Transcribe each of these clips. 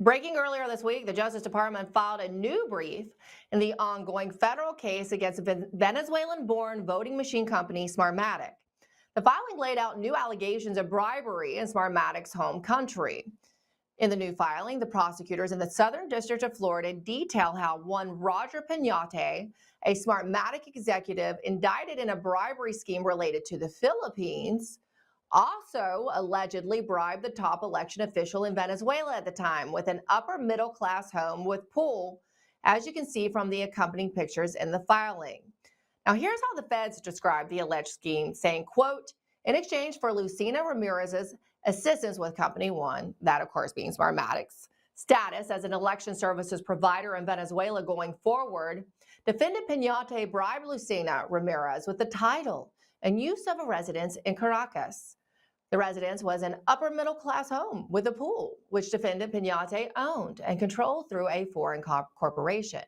Breaking earlier this week, the Justice Department filed a new brief in the ongoing federal case against Venezuelan-born voting machine company Smartmatic. The filing laid out new allegations of bribery in Smartmatic's home country. In the new filing, the prosecutors in the Southern District of Florida detail how one Roger Piñate, a Smartmatic executive indicted in a bribery scheme related to the Philippines, also allegedly bribed the top election official in Venezuela at the time with an upper middle class home with pool, as you can see from the accompanying pictures in the filing. Now, here's how the feds describe the alleged scheme, saying, quote, in exchange for Lucina Ramirez's assistance with Company One, that of course being Smartmatic's status as an election services provider in Venezuela going forward, defendant Piñate bribed Lucina Ramirez with the title and use of a residence in Caracas. The residence was an upper middle class home with a pool, which defendant Piñate owned and controlled through a foreign corporation.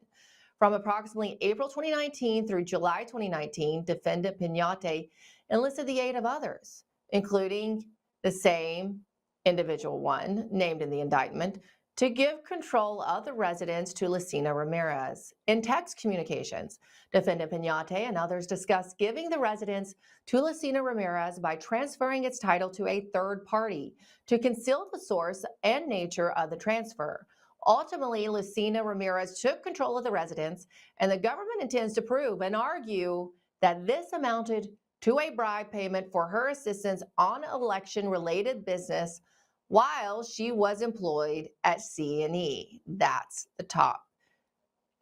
From approximately April 2019 through July 2019, defendant Piñate enlisted the aid of others, including the same individual one named in the indictment, to give control of the residence to Lucina Ramirez. In text communications, defendant Piñate and others discussed giving the residence to Lucina Ramirez by transferring its title to a third party to conceal the source and nature of the transfer. Ultimately, Lucina Ramirez took control of the residence, and the government intends to prove and argue that this amounted to a bribe payment for her assistance on election-related business while she was employed at CNE. That's the top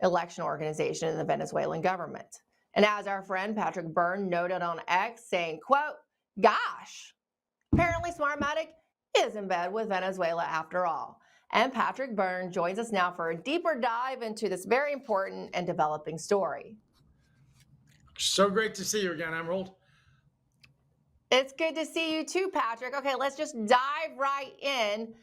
election organization in the Venezuelan government. And as our friend Patrick Byrne noted on X, saying, quote, gosh, apparently Smartmatic is in bed with Venezuela after all. And Patrick Byrne joins us now for a deeper dive into this very important and developing story. So great to see you again, Emerald. It's good to see you too, Patrick. Okay, let's just dive right in.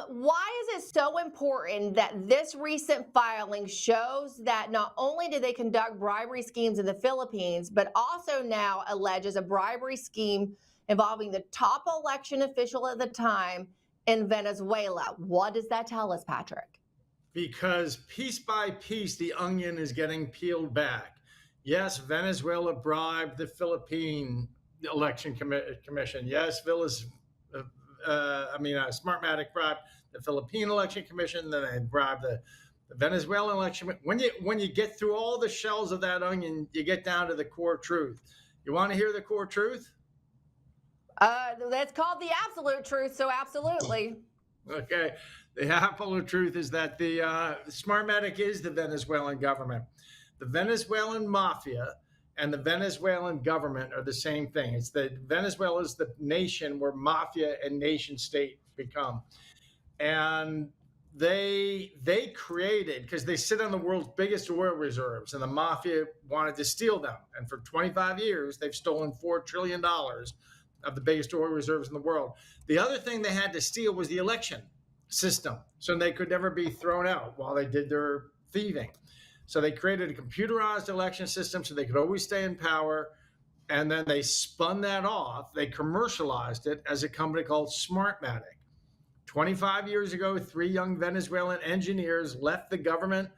Why is it so important that this recent filing shows that not only did they conduct bribery schemes in the Philippines, but also now alleges a bribery scheme involving the top election official at the time in Venezuela? What does that tell us, Patrick? Because piece by piece, the onion is getting peeled back. Yes, Venezuela bribed the Philippine election commission. Yes, Smartmatic bribed the Philippine election commission. Then they bribed the Venezuelan election. When you get through all the shells of that onion, you get down to the core truth. You want to hear the core truth? That's called the absolute truth, so absolutely. Okay. The absolute truth is that the Smartmatic is the Venezuelan government. The Venezuelan mafia and the Venezuelan government are the same thing. It's Venezuela is the nation where mafia and nation state become. And they created, because they sit on the world's biggest oil reserves, and the mafia wanted to steal them. And for 25 years, they've stolen $4 trillion of the biggest oil reserves in the world. The other thing they had to steal was the election system, so they could never be thrown out while they did their thieving. So they created a computerized election system so they could always stay in power. And then they spun that off. They commercialized it as a company called Smartmatic. 25 years ago, 3 young Venezuelan engineers left the government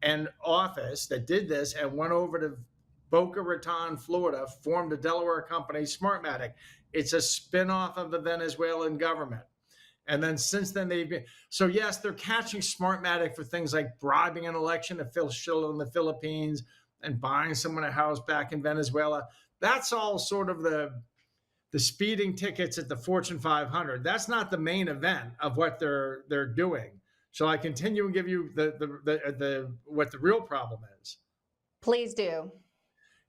and office that did this and went over to Boca Raton, Florida, formed a Delaware company, Smartmatic. It's a spinoff of the Venezuelan government. And then since then, so yes, they're catching Smartmatic for things like bribing an election official in the Philippines and buying someone a house back in Venezuela. That's all sort of the speeding tickets at the Fortune 500. That's not the main event of what they're doing. Shall I continue and give you what the real problem is? Please do.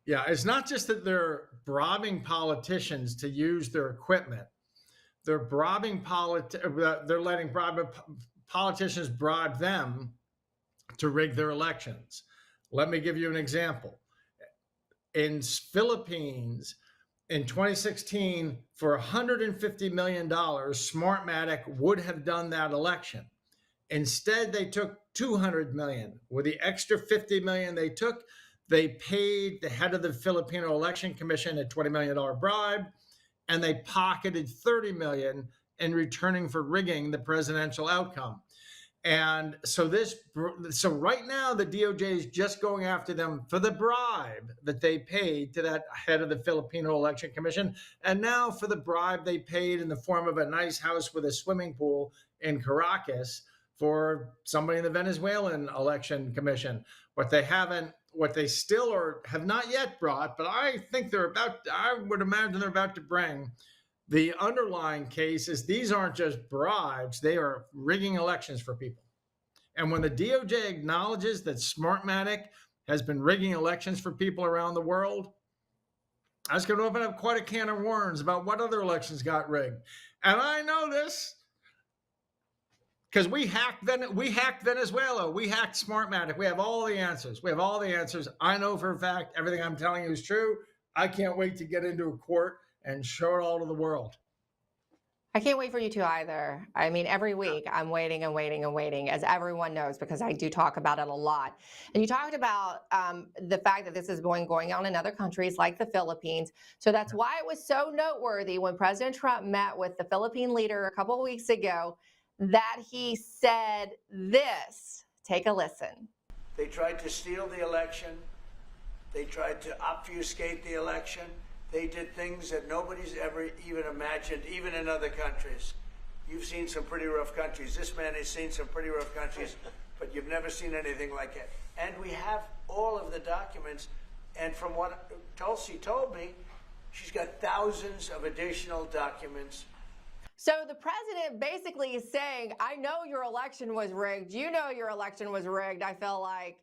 Yeah, it's not just that they're bribing politicians to use their equipment. They're letting politicians bribe them to rig their elections. Let me give you an example. In Philippines, in 2016, for $150 million, Smartmatic would have done that election. Instead, they took $200 million. With the extra $50 million they took, they paid the head of the Filipino Election Commission a $20 million bribe, and they pocketed $30 million in returning for rigging the presidential outcome. And so right now the DOJ is just going after them for the bribe that they paid to that head of the Filipino Election Commission, and now for the bribe they paid in the form of a nice house with a swimming pool in Caracas for somebody in the Venezuelan Election Commission. What they still have not yet brought, but I think I would imagine they're about to bring. The underlying case is these aren't just bribes, they are rigging elections for people. And when the DOJ acknowledges that Smartmatic has been rigging elections for people around the world, that's going to open up quite a can of worms about what other elections got rigged. And I know this because we hacked Venezuela. We hacked Smartmatic. We have all the answers. I know for a fact everything I'm telling you is true. I can't wait to get into a court and show it all to the world. I can't wait for you to either. I mean, every week I'm waiting and waiting and waiting, as everyone knows, because I do talk about it a lot. And you talked about the fact that this is going on in other countries like the Philippines. So that's why it was so noteworthy when President Trump met with the Philippine leader a couple of weeks ago that he said this. Take a listen. They tried to steal the election. They tried to obfuscate the election. They did things that nobody's ever even imagined, even in other countries. You've seen some pretty rough countries. This man has seen some pretty rough countries, but you've never seen anything like it. And we have all of the documents. And from what Tulsi told me, she's got thousands of additional documents. So the president basically is saying, I know your election was rigged. You know your election was rigged, I feel like.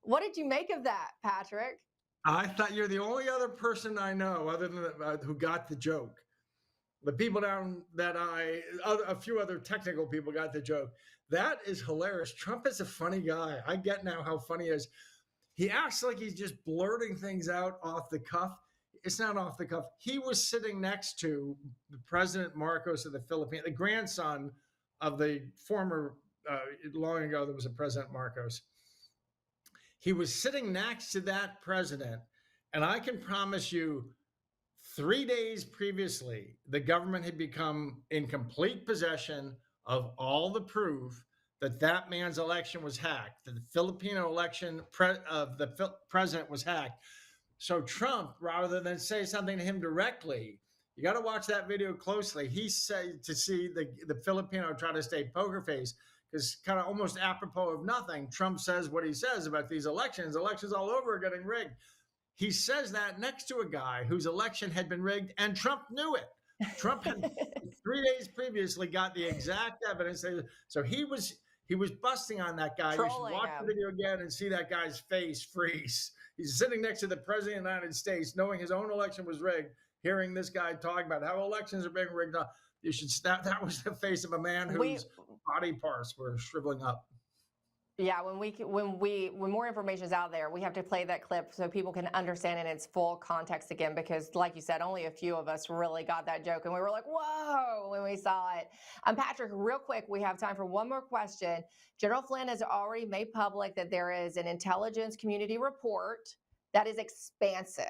What did you make of that, Patrick? I thought you're the only other person I know other than who got the joke. The people a few other technical people got the joke. That is hilarious. Trump is a funny guy. I get now how funny he is. He acts like he's just blurting things out off the cuff. It's not off the cuff. He was sitting next to the President Marcos of the Philippines, the grandson of the former, long ago, there was a President Marcos. He was sitting next to that president, and I can promise you 3 days previously, the government had become in complete possession of all the proof that man's election was hacked, that the Filipino election of the president was hacked. So Trump, rather than say something to him directly, you got to watch that video closely. He said to see the Filipino try to stay poker face, because kind of almost apropos of nothing, Trump says what he says about these elections all over are getting rigged. He says that next to a guy whose election had been rigged, and Trump knew it. Trump had 3 days previously got the exact evidence. So he was busting on that guy. Trolling you should watch him. the video again and see that guy's face freeze. He's sitting next to the president of the United States, knowing his own election was rigged, hearing this guy talk about how elections are being rigged. You should stop. That was the face of a man whose body parts were shriveling up. Yeah, when more information is out there, we have to play that clip so people can understand in its full context again, because like you said, only a few of us really got that joke and we were like, whoa, when we saw it. Patrick, real quick, we have time for one more question. General Flynn has already made public that there is an intelligence community report that is expansive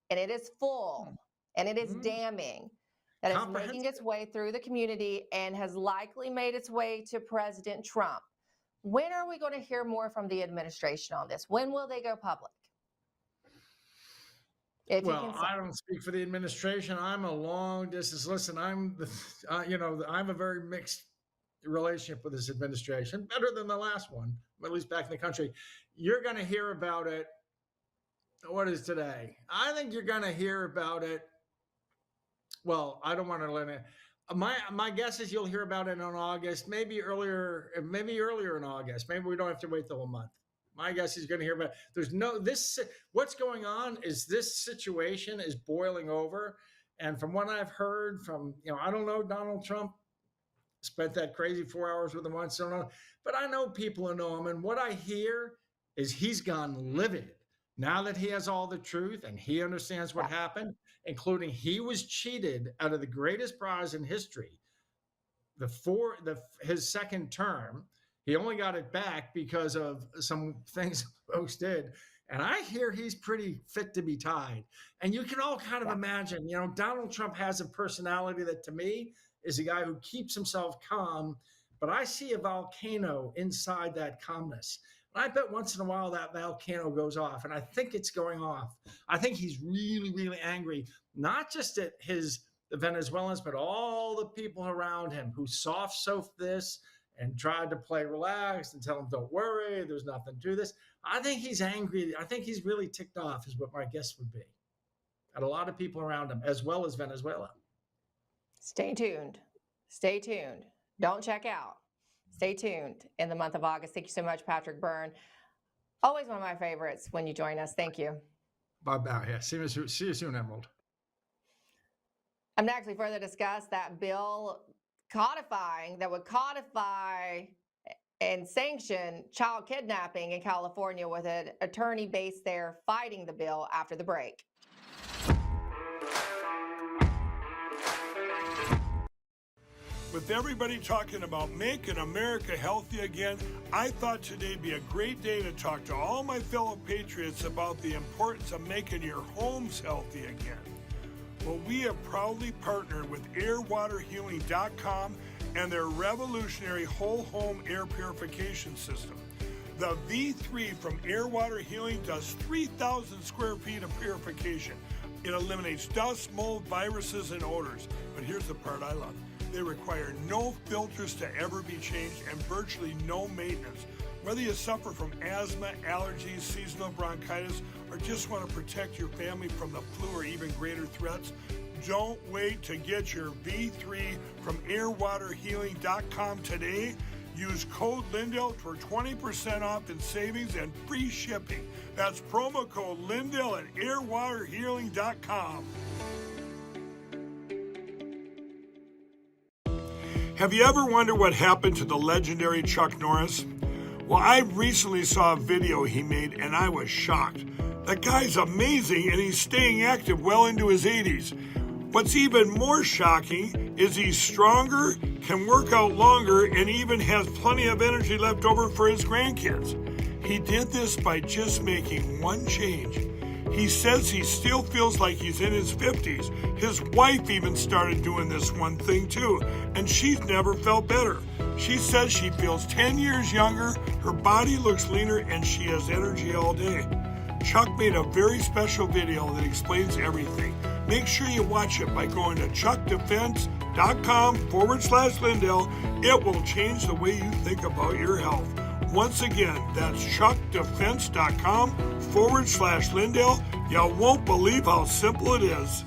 and it is full and it is damning, that is making its way through the community and has likely made its way to President Trump. When are we going to hear more from the administration on this? When will they go public? Well, I don't speak for the administration. I'm a long distance. Listen, I'm a very mixed relationship with this administration, better than the last one, at least back in the country. You're going to hear about it. What is today? I think you're going to hear about it. Well, I don't want to let it. My guess is you'll hear about it in August, maybe earlier in August. Maybe we don't have to wait till a month. My guess is going to hear about it. What's going on is this situation is boiling over. And from what I've heard from, I don't know, Donald Trump spent that crazy 4 hours with him once, but I know people who know him. And what I hear is he's gone livid now that he has all the truth and he understands what happened, including he was cheated out of the greatest prize in history. His second term, he only got it back because of some things folks did. And I hear he's pretty fit to be tied. And you can all kind of imagine, Donald Trump has a personality that to me is a guy who keeps himself calm, but I see a volcano inside that calmness. And I bet once in a while that volcano goes off, and I think it's going off. I think he's really, really angry, not just at the Venezuelans, but all the people around him who soft soaked this and tried to play relaxed and tell him, don't worry, there's nothing to this. I think he's angry. I think he's really ticked off, is what my guess would be, at a lot of people around him, as well as Venezuela. Stay tuned. Stay tuned. Don't check out. Stay tuned in the month of August. Thank you so much, Patrick Byrne. Always one of my favorites when you join us. Thank you. Bye-bye. Yeah. See you soon, Emerald. I'm next. We further discuss that bill that would codify and sanction child kidnapping in California, with an attorney based there fighting the bill after the break. With everybody talking about making America healthy again, I thought today'd be a great day to talk to all my fellow patriots about the importance of making your homes healthy again. Well, we have proudly partnered with airwaterhealing.com and their revolutionary whole home air purification system. The V3 from Air Water Healing does 3,000 square feet of purification. It eliminates dust, mold, viruses, and odors. But here's the part I love. They require no filters to ever be changed and virtually no maintenance. Whether you suffer from asthma, allergies, seasonal bronchitis, or just want to protect your family from the flu or even greater threats, don't wait to get your V3 from airwaterhealing.com today. Use code Lindell for 20% off in savings and free shipping. That's promo code Lindell at airwaterhealing.com. Have you ever wondered what happened to the legendary Chuck Norris? Well, I recently saw a video he made and I was shocked. That guy's amazing and he's staying active well into his 80s. What's even more shocking is he's stronger, can work out longer, and even has plenty of energy left over for his grandkids. He did this by just making one change. He says he still feels like he's in his 50s. His wife even started doing this one thing too, and she's never felt better. She says she feels 10 years younger, her body looks leaner, and she has energy all day. Chuck made a very special video that explains everything. Make sure you watch it by going to chuckdefense.com/Lindell. It will change the way you think about your health. Once again, that's chuckdefense.com/Lindell. You won't believe how simple it is.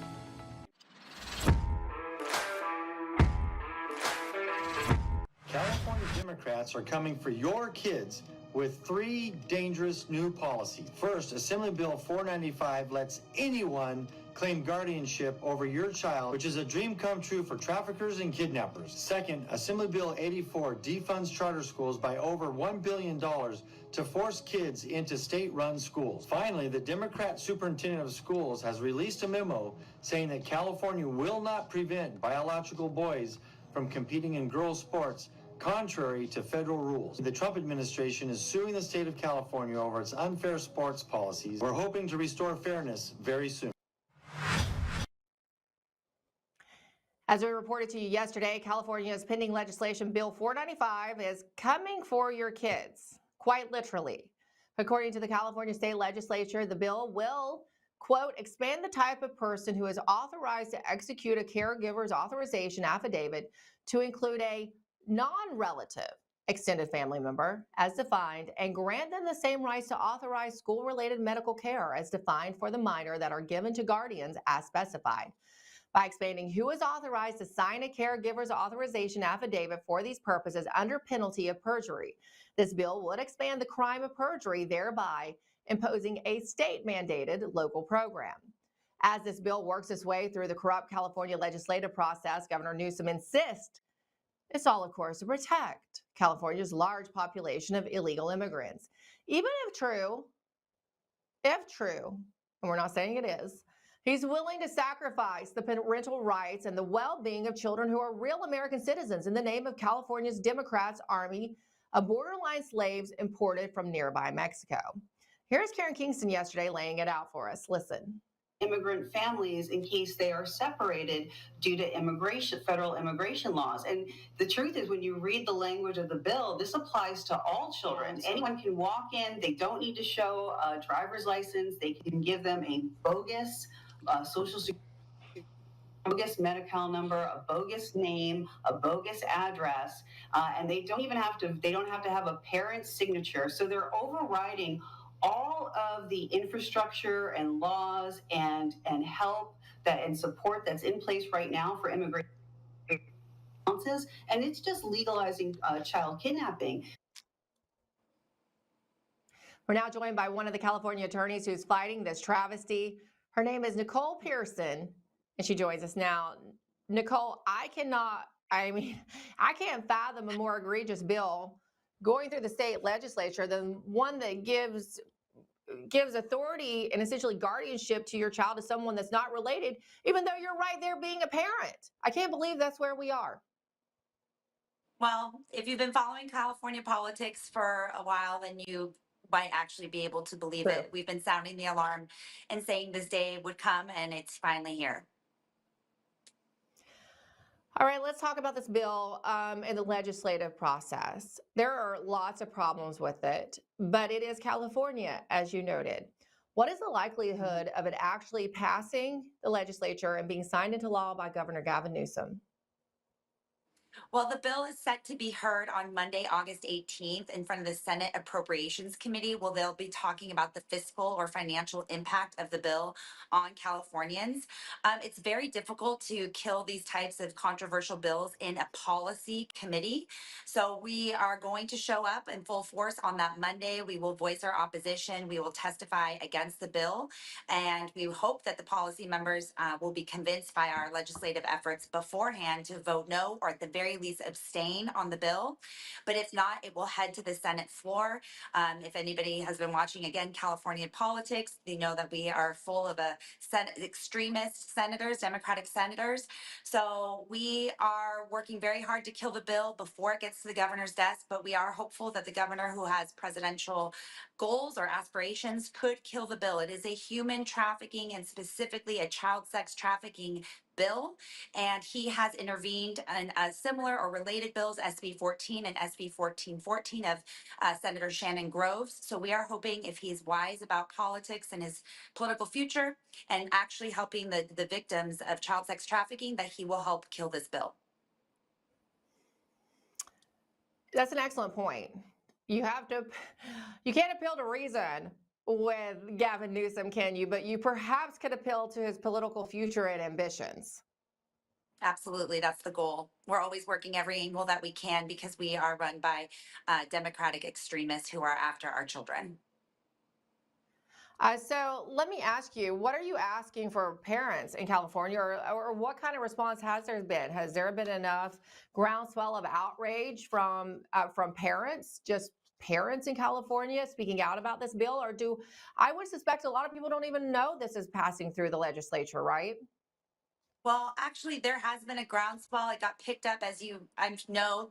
California Democrats are coming for your kids with 3 dangerous new policies. First, Assembly Bill 495 lets anyone claim guardianship over your child, which is a dream come true for traffickers and kidnappers. Second, Assembly Bill 84 defunds charter schools by over $1 billion to force kids into state-run schools. Finally, the Democrat Superintendent of Schools has released a memo saying that California will not prevent biological boys from competing in girls' sports, contrary to federal rules. The Trump administration is suing the state of California over its unfair sports policies. We're hoping to restore fairness very soon. As we reported to you yesterday, California's pending legislation, Bill 495, is coming for your kids, quite literally. According to the California State Legislature, the bill will, quote, expand the type of person who is authorized to execute a caregiver's authorization affidavit to include a non-relative extended family member as defined, and grant them the same rights to authorize school-related medical care as defined for the minor that are given to guardians as specified. By expanding who is authorized to sign a caregiver's authorization affidavit for these purposes under penalty of perjury, this bill would expand the crime of perjury, thereby imposing a state-mandated local program. As this bill works its way through the corrupt California legislative process, Governor Newsom insists it's all, of course, to protect California's large population of illegal immigrants. Even if true, and we're not saying it is, he's willing to sacrifice the parental rights and the well-being of children who are real American citizens in the name of California's Democrats' army of borderline slaves imported from nearby Mexico. Here's Karen Kingston yesterday laying it out for us. Listen. immigrant families in case they are separated due to federal immigration laws. And the truth is, when you read the language of the bill, this applies to all children. Anyone can walk in, they don't need to show a driver's license, they can give them a bogus social security, bogus Medi-Cal number, a bogus name, a bogus address, and they don't have to have a parent's signature. So they're overriding all of the infrastructure and laws and help and support that's in place right now for immigration, and it's just legalizing child kidnapping. We're now joined by one of the California attorneys who's fighting this travesty. Her name is Nicole Pearson, and she joins us now. Nicole, I can't fathom a more egregious bill going through the state legislature than one that gives authority and essentially guardianship to your child to someone that's not related, even though you're right there being a parent. I can't believe that's where we are. Well, if you've been following California politics for a while, then you might actually be able to believe it. We've been sounding the alarm and saying this day would come, and it's finally here. All right, let's talk about this bill in the legislative process. There are lots of problems with it, but it is California, as you noted. What is the likelihood of it actually passing the legislature and being signed into law by Governor Gavin Newsom? Well, the bill is set to be heard on Monday, August 18th in front of the Senate Appropriations Committee, where they'll be talking about the fiscal or financial impact of the bill on Californians. It's very difficult to kill these types of controversial bills in a policy committee. So we are going to show up in full force on that Monday. We will voice our opposition. We will testify against the bill. And we hope that the policy members will be convinced by our legislative efforts beforehand to vote no, or at the very least abstain on the bill. But if not, it will head to the Senate floor. If anybody has been watching, again, California politics, they know that we are full of extremist senators, Democratic senators. So we are working very hard to kill the bill before it gets to the governor's desk, but we are hopeful that the governor, who has presidential goals or aspirations, could kill the bill. It is a human trafficking and specifically a child sex trafficking bill, and he has intervened in similar or related bills, SB 14 and SB 1414 of Senator Shannon Groves. So we are hoping, if he's wise about politics and his political future and actually helping the victims of child sex trafficking, that he will help kill this bill. That's an excellent point. You can't appeal to reason with Gavin Newsom, can you? But you perhaps could appeal to his political future and ambitions. Absolutely. That's the goal. We're always working every angle that we can because we are run by Democratic extremists who are after our children. So let me ask you, what are you asking for parents in California, or what kind of response has there been? Has there been enough groundswell of outrage from parents, just parents in California speaking out about this bill? Or I would suspect a lot of people don't even know this is passing through the legislature, right? Well, actually, there has been a groundswell. It got picked up, as I know,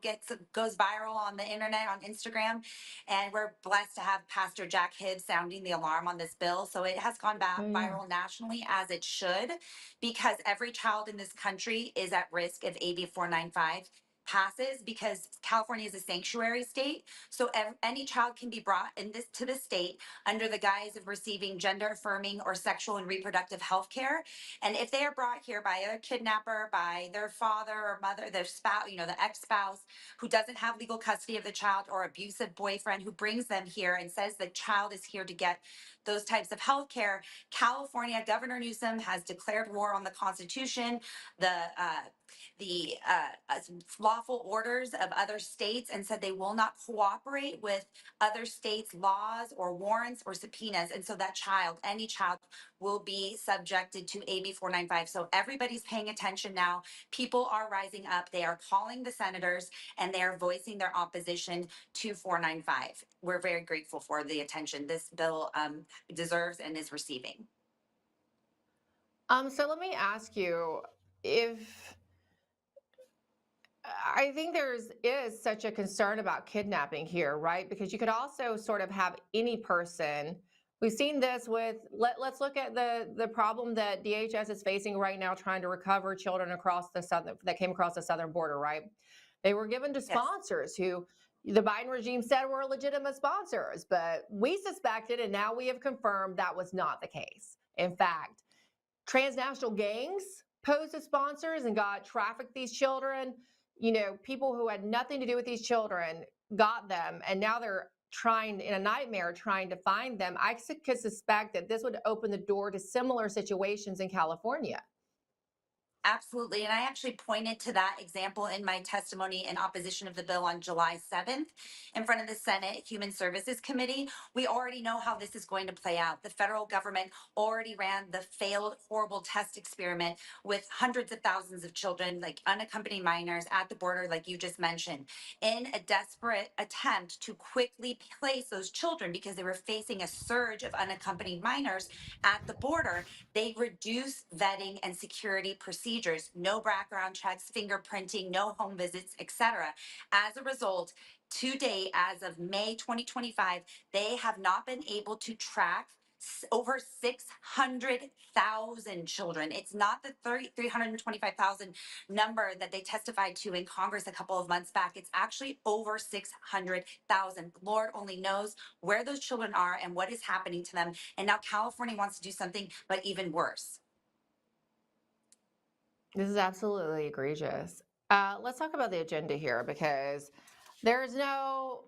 goes viral on the internet, on Instagram, and we're blessed to have Pastor Jack Hibbs sounding the alarm on this bill. So it has gone viral nationally, as it should, because every child in this country is at risk if AB 495 passes, because California is a sanctuary state. So any child can be brought to the state under the guise of receiving gender affirming or sexual and reproductive health care. And if they are brought here by a kidnapper, by their father or mother, their spouse, the ex-spouse who doesn't have legal custody of the child, or abusive boyfriend who brings them here and says the child is here to get those types of health care, California Governor Newsom has declared war on the Constitution, the lawful orders of other states, and said they will not cooperate with other states' laws or warrants or subpoenas. And so that any child will be subjected to AB 495. So everybody's paying attention now. People are rising up. They are calling the senators and they are voicing their opposition to 495. We're very grateful for the attention this bill deserves and is receiving. So let me ask you, I think is such a concern about kidnapping here, right? Because you could also sort of have any person We've seen this with, let's look at the problem that DHS is facing right now, trying to recover children across the southern, that came across the southern border, right? They were given to Yes. sponsors who the Biden regime said were legitimate sponsors, but we suspected, and now we have confirmed that was not the case. In fact, transnational gangs posed as sponsors and got trafficked these children. You know, people who had nothing to do with these children got them, and now they're trying in a nightmare trying to find them. I could suspect that this would open the door to similar situations in California. Absolutely. And I actually pointed to that example in my testimony in opposition of the bill on July 7th in front of the Senate Human Services Committee. We already know how this is going to play out. The federal government already ran the failed, horrible test experiment with hundreds of thousands of children, like unaccompanied minors at the border, like you just mentioned, in a desperate attempt to quickly place those children because they were facing a surge of unaccompanied minors at the border. They reduced vetting and security procedures, no background checks, fingerprinting, no home visits, etc. As a result, to date, as of May 2025, they have not been able to track over 600,000 children. It's not the 325,000 number that they testified to in Congress a couple of months back. It's actually over 600,000. Lord only knows where those children are and what is happening to them. And now California wants to do something, but even worse. This is absolutely egregious. Let's talk about the agenda here, because there's no,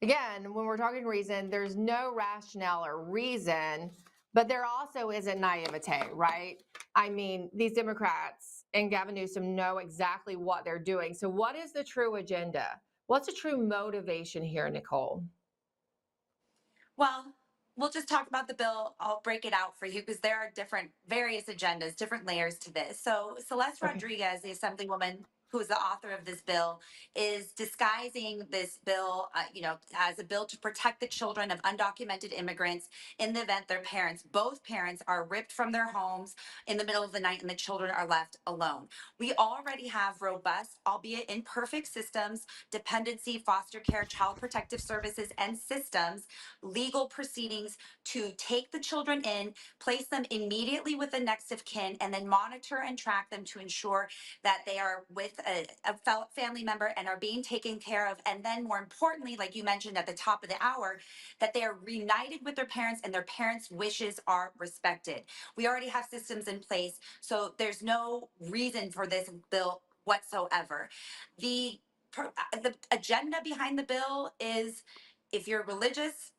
again, when we're talking reason, there's no rationale or reason, but there also isn't naivete, right? I mean, these Democrats and Gavin Newsom know exactly what they're doing. So what is the true agenda? What's the true motivation here, Nicole? Well, we'll just talk about the bill. I'll break it out for you because there are various agendas, different layers to this. So Celeste Okay. Rodriguez, the Assemblywoman who is the author of this bill, is disguising this bill, as a bill to protect the children of undocumented immigrants in the event their parents, both parents, are ripped from their homes in the middle of the night and the children are left alone. We already have robust, albeit imperfect systems, dependency, foster care, child protective services, and systems, legal proceedings to take the children in, place them immediately with the next of kin, and then monitor and track them to ensure that they are with a family member and are being taken care of. And then more importantly, like you mentioned at the top of the hour, that they are reunited with their parents and their parents' wishes are respected. We already have systems in place, so there's no reason for this bill whatsoever. The agenda behind the bill is, if you're religious,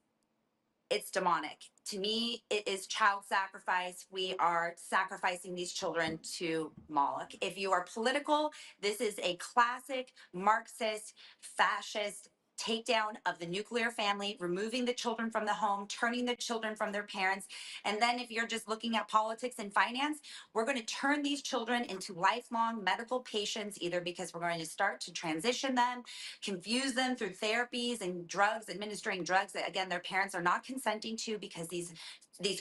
it's demonic. To me, it is child sacrifice. We are sacrificing these children to Moloch. If you are political, this is a classic Marxist, fascist takedown of the nuclear family, removing the children from the home, turning the children from their parents. And then if you're just looking at politics and finance, we're going to turn these children into lifelong medical patients, either because we're going to start to transition them, confuse them through therapies and drugs, administering drugs that, again, their parents are not consenting to, because these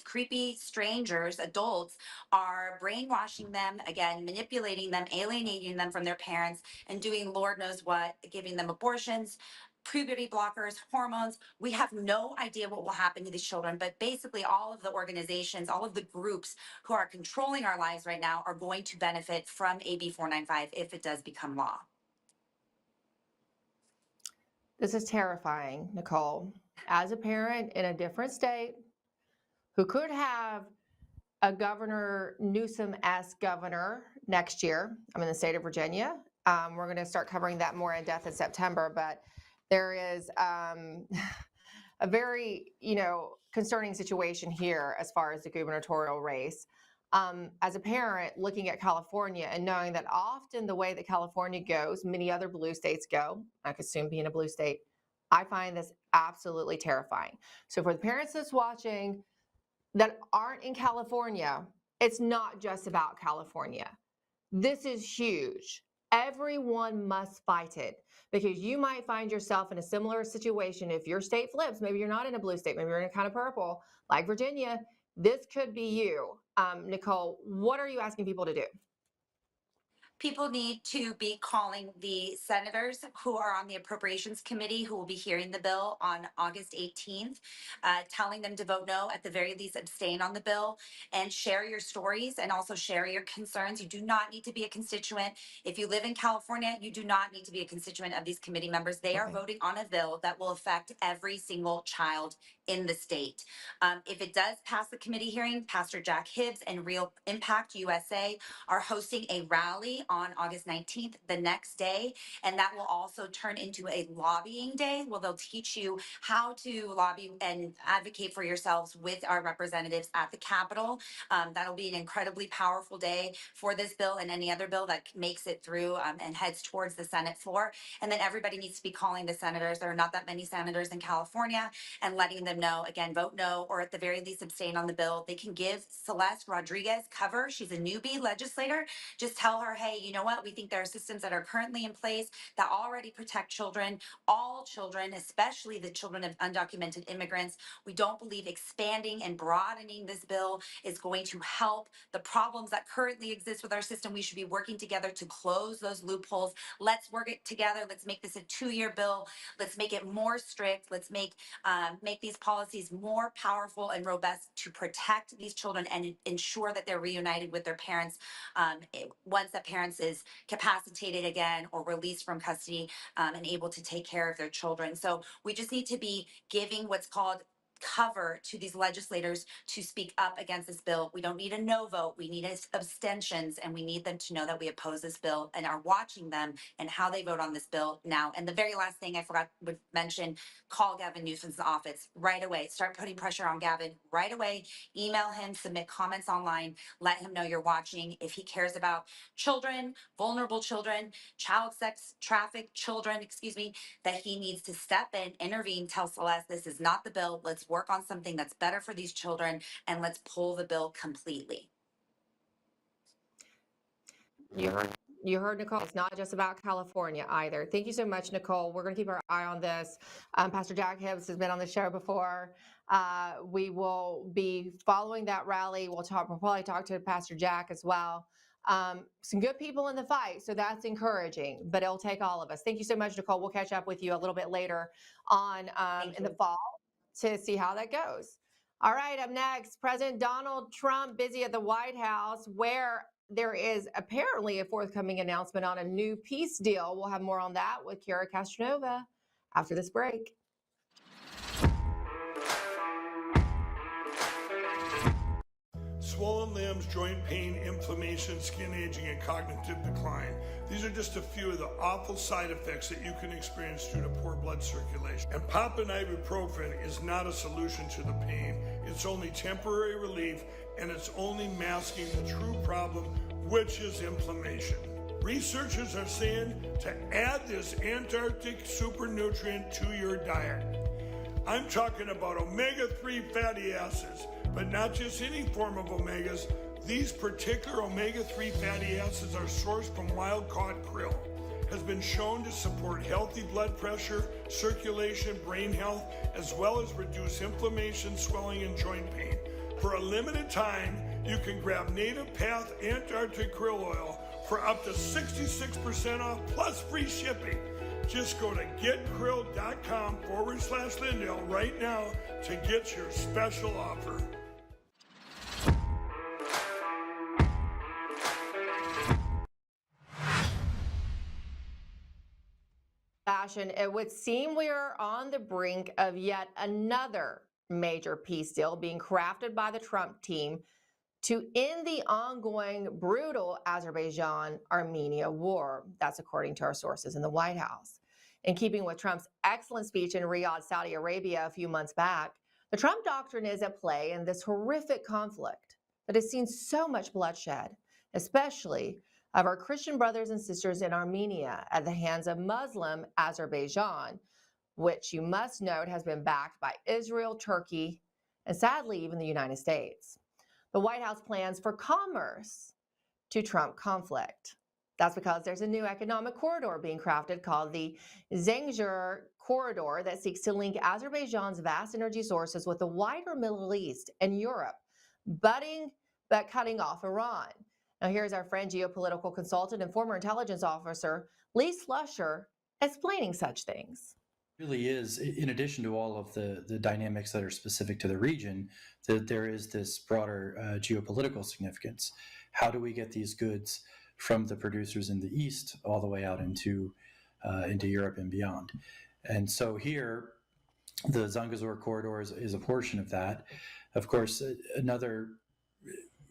creepy strangers, adults, are brainwashing them, again, manipulating them, alienating them from their parents, and doing Lord knows what, giving them abortions, puberty blockers, hormones. We have no idea what will happen to these children, but basically all of the organizations, all of the groups who are controlling our lives right now are going to benefit from AB 495 if it does become law. This is terrifying, Nicole. As a parent in a different state who could have a Governor Newsom-esque governor next year, I'm in the state of Virginia. We're going to start covering that more in depth in September, but there is a very, concerning situation here as far as the gubernatorial race. As a parent looking at California and knowing that often the way that California goes, many other blue states go, I could soon be in a blue state, I find this absolutely terrifying. So for the parents that's watching that aren't in California, it's not just about California. This is huge. Everyone must fight it, because you might find yourself in a similar situation if your state flips. Maybe you're not in a blue state, maybe you're in a kind of purple, like Virginia. This could be you. Nicole, what are you asking people to do? People need to be calling the senators who are on the Appropriations Committee who will be hearing the bill on August 18th, telling them to vote no, at the very least abstain on the bill, and share your stories and also share your concerns. You do not need to be a constituent. If you live in California, you do not need to be a constituent of these committee members. They are Okay. voting on a bill that will affect every single child in the state. If it does pass the committee hearing, Pastor Jack Hibbs and Real Impact USA are hosting a rally on August 19th, the next day. And that will also turn into a lobbying day where they'll teach you how to lobby and advocate for yourselves with our representatives at the Capitol. That'll be an incredibly powerful day for this bill and any other bill that makes it through and heads towards the Senate floor. And then everybody needs to be calling the senators. There are not that many senators in California, and letting them know, again, vote no, or at the very least abstain on the bill. They can give Celeste Rodriguez cover. She's a newbie legislator. Just tell her, hey, you know what? We think there are systems that are currently in place that already protect children, all children, especially the children of undocumented immigrants. We don't believe expanding and broadening this bill is going to help the problems that currently exist with our system. We should be working together to close those loopholes. Let's work it together. Let's make this a 2-year bill. Let's make it more strict. Let's make these policies more powerful and robust to protect these children and ensure that they're reunited with their parents once that parents is capacitated again or released from custody and able to take care of their children. So we just need to be giving what's called cover to these legislators to speak up against this bill. We don't need a no vote. We need abstentions, and we need them to know that we oppose this bill and are watching them and how they vote on this bill now. And the very last thing I forgot to mention, call Gavin Newsom's office right away. Start putting pressure on Gavin right away. Email him, submit comments online, let him know you're watching. If he cares about children, vulnerable children, child sex trafficked children, that he needs to step in, intervene, tell Celeste, this is not the bill. Let's work on something that's better for these children, and let's pull the bill completely. You heard Nicole. It's not just about California either. Thank you so much, Nicole. We're going to keep our eye on this. Pastor Jack Hibbs has been on the show before. We will be following that rally. We'll probably talk to Pastor Jack as well. Some good people in the fight, so that's encouraging, but it'll take all of us. Thank you so much, Nicole. We'll catch up with you a little bit later on in the fall to see how that goes. All right, up next, President Donald Trump busy at the White House, where there is apparently a forthcoming announcement on a new peace deal. We'll have more on that with Kara Castronova after this break. Swollen limbs, joint pain, inflammation, skin aging, and cognitive decline. These are just a few of the awful side effects that you can experience due to poor blood circulation. And popping ibuprofen is not a solution to the pain. It's only temporary relief, and it's only masking the true problem, which is inflammation. Researchers are saying to add this Antarctic super nutrient to your diet. I'm talking about omega-3 fatty acids, but not just any form of omegas. These particular omega-3 fatty acids are sourced from wild-caught krill. Has been shown to support healthy blood pressure, circulation, brain health, as well as reduce inflammation, swelling, and joint pain. For a limited time, you can grab Native Path Antarctic Krill Oil for up to 66% off plus free shipping. Just go to getkrill.com/Lindell right now to get your special offer. Fashion, it would seem we are on the brink of yet another major peace deal being crafted by the Trump team to end the ongoing brutal Azerbaijan-Armenia war. That's according to our sources in the White House. In keeping with Trump's excellent speech in Riyadh, Saudi Arabia a few months back, the Trump doctrine is at play in this horrific conflict that has seen so much bloodshed, especially of our Christian brothers and sisters in Armenia at the hands of Muslim Azerbaijan, which you must note has been backed by Israel, Turkey, and sadly, even the United States. The White House plans for commerce to Trump conflict. That's because there's a new economic corridor being crafted called the Zengezur Corridor that seeks to link Azerbaijan's vast energy sources with the wider Middle East and Europe, but cutting off Iran. Now, here's our friend, geopolitical consultant and former intelligence officer Lee Slusher explaining such things. Really is, in addition to all of the dynamics that are specific to the region, that there is this broader geopolitical significance. How do we get these goods from the producers in the East all the way out into Europe and beyond? And so here, the Zangezur corridor is a portion of that. Of course,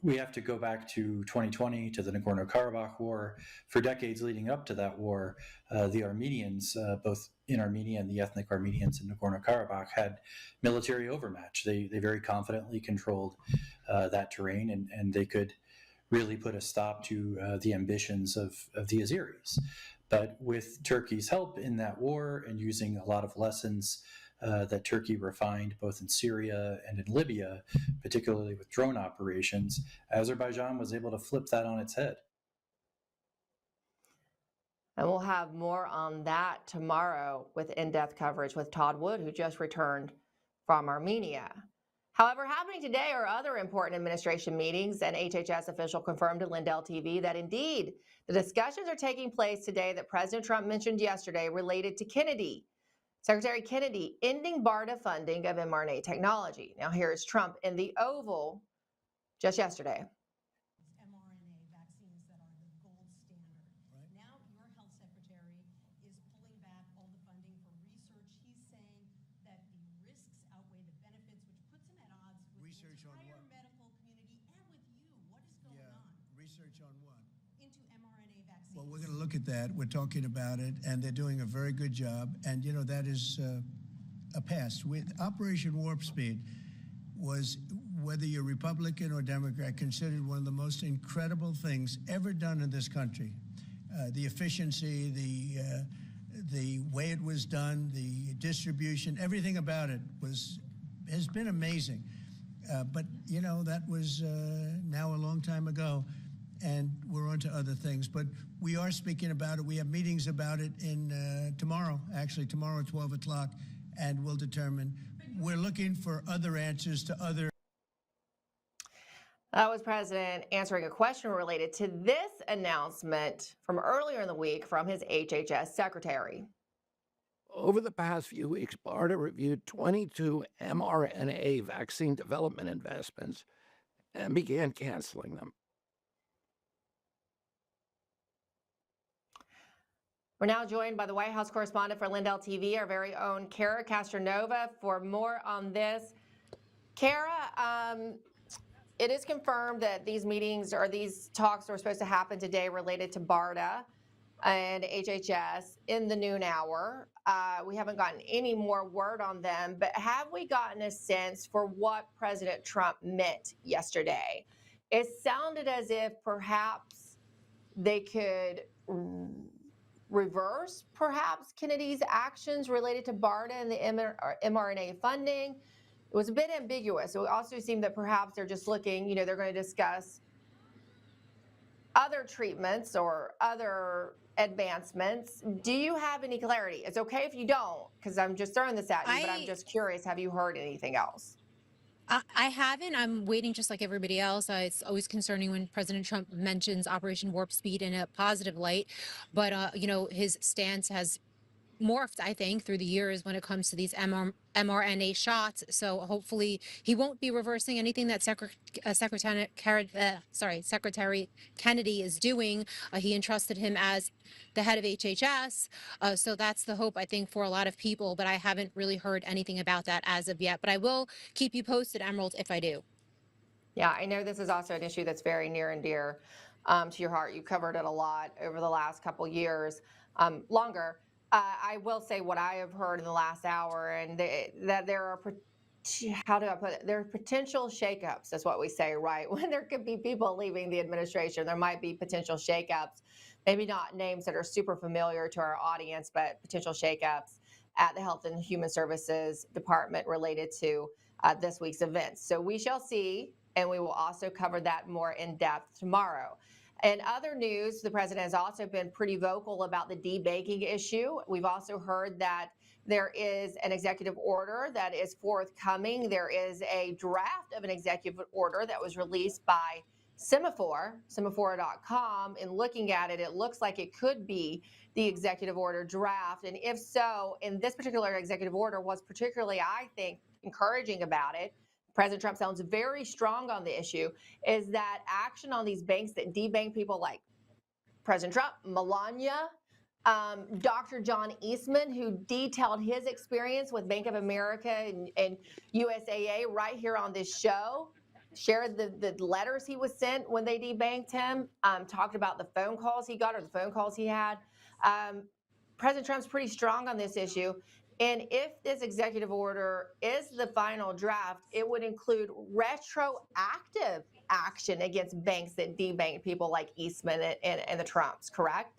we have to go back to 2020, to the Nagorno-Karabakh war. For decades leading up to that war, the Armenians, both in Armenia and the ethnic Armenians in Nagorno-Karabakh, had military overmatch. They very confidently controlled that terrain, and they could really put a stop to the ambitions of the Azeris. But with Turkey's help in that war and using a lot of lessons that Turkey refined both in Syria and in Libya, particularly with drone operations, Azerbaijan was able to flip that on its head. And we'll have more on that tomorrow with in-depth coverage with Todd Wood, who just returned from Armenia. However, happening today are other important administration meetings. An HHS official confirmed to Lindell TV that indeed the discussions are taking place today that President Trump mentioned yesterday related to Kennedy. Secretary Kennedy ending BARDA funding of mRNA technology. Now here's Trump in the Oval just yesterday. mRNA vaccines that are the gold standard. Right. Now your health secretary is pulling back all the funding for research. He's saying that the risks outweigh the benefits, which puts him at odds with Research the on entire what? medical community and with you. What is going on? Research on what? Into mRNA vaccines. Well, we're going to look at that. We're talking about it, and they're doing a very good job. And, you know, that is a pass. With Operation Warp Speed was, whether you're Republican or Democrat, considered one of the most incredible things ever done in this country. The efficiency, the way it was done, the distribution, everything about it has been amazing. But, you know, that was now a long time ago, and we're on to other things. But we are speaking about it. We have meetings about it tomorrow at 12 o'clock, and we'll determine. We're looking for other answers to other. That was President answering a question related to this announcement from earlier in the week from his HHS secretary. Over the past few weeks, BARDA reviewed 22 mRNA vaccine development investments and began canceling them. We're now joined by the White House correspondent for Lindell TV, our very own Kara Castronova, for more on this. Kara, it is confirmed that these meetings or these talks are supposed to happen today related to BARDA and HHS in the noon hour. We haven't gotten any more word on them, but have we gotten a sense for what President Trump meant yesterday? It sounded as if perhaps they could reverse perhaps Kennedy's actions related to BARDA and the mRNA funding. It was a bit ambiguous. It also seemed that perhaps they're just looking, they're going to discuss other treatments or other advancements. Do you have any clarity? It's okay if you don't, because I'm just throwing this at you, but I'm just curious, have you heard anything else? I haven't. I'm waiting just like everybody else. It's always concerning when President Trump mentions Operation Warp Speed in a positive light. But, his stance has morphed, I think, through the years when it comes to these mRNA shots. So hopefully he won't be reversing anything that Secretary Kennedy is doing. He entrusted him as the head of HHS. So that's the hope, I think, for a lot of people. But I haven't really heard anything about that as of yet. But I will keep you posted, Emerald, if I do. Yeah, I know this is also an issue that's very near and dear to your heart. You covered it a lot over the last couple years, longer. I will say what I have heard in the last hour, and that there are, how do I put it? There are potential shakeups. That's what we say, right? When there could be people leaving the administration, there might be potential shakeups. Maybe not names that are super familiar to our audience, but potential shakeups at the Health and Human Services Department related to this week's events. So we shall see, and we will also cover that more in depth tomorrow. In other news, the president has also been pretty vocal about the debanking issue. We've also heard that there is an executive order that is forthcoming. There is a draft of an executive order that was released by Semaphore.com, and looking at it, it looks like it could be the executive order draft. And if so, in this particular executive order, what's particularly, I think, encouraging about it, President Trump sounds very strong on the issue, is that action on these banks that debank people like President Trump, Melania, Dr. John Eastman, who detailed his experience with Bank of America and USAA right here on this show, shared the letters he was sent when they debanked him, talked about the phone calls he got or the phone calls he had. President Trump's pretty strong on this issue. And if this executive order is the final draft, it would include retroactive action against banks that debank people like Eastman and the Trumps, correct?